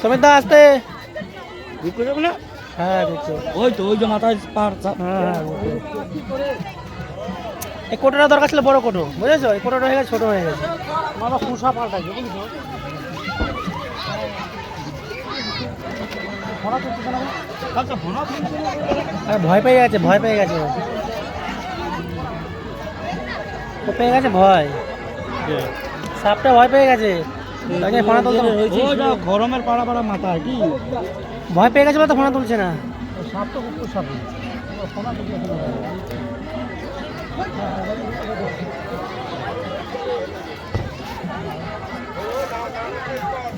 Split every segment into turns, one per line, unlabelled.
সমিত দা আসতে
ঢুকে যাবে না?
হ্যাঁ দেখছো
ওই তো ওই যে মাথায় পার
হ্যাঁ এই কোটোটা দরকার ছিল বড় কোটো বুঝেছো এই কোটোটা হয়ে গেছে ছোট হয়ে গেছে
মাথা পুষা পাল্টাইছে বুঝছো?
আরে ভয় পেয়ে গেছে ভয় পেয়ে গেছে ও পেয়ে গেছে ভয় সাপটা ভয় পেয়ে গেছে তাকে ফোনা তুলতে
গরমের পাড়া পাড়া মাথায় কি
ভয় পেয়ে গেছে বলে তো ফোনা তুলছে না
সাপ তো কুকুর সাপ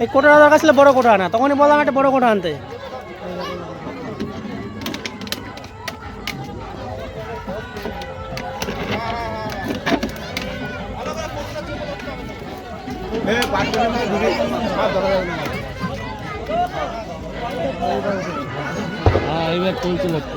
এই কোটোটা দরকার ছিল বড় কোটো আনা তখনই বললাম একটা বড় কোটো আনতে
হ্যাঁ এইবার চলছে একটু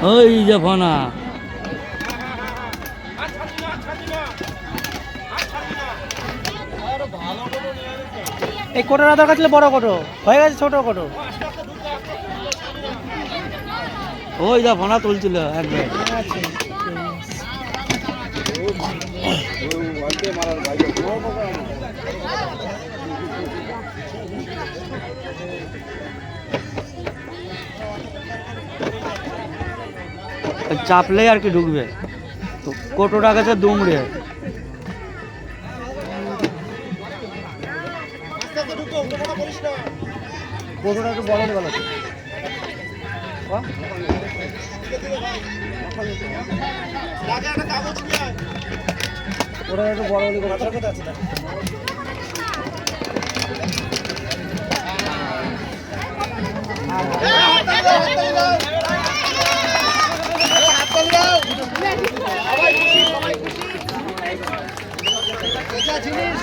ওই যে ফোনা
এই কোটোটা দরকার ছিল বড় কোটো হয়ে গেছে ছোট কোটো
ওই যা ফোনা তুলছিল একবার চাপলে আর কি ঢুকবে কোটোটা গেছে দুমড়ে
কোটোটা একটু বড় গেল ওটা একটু বড় হলে কথা আছে জিনিস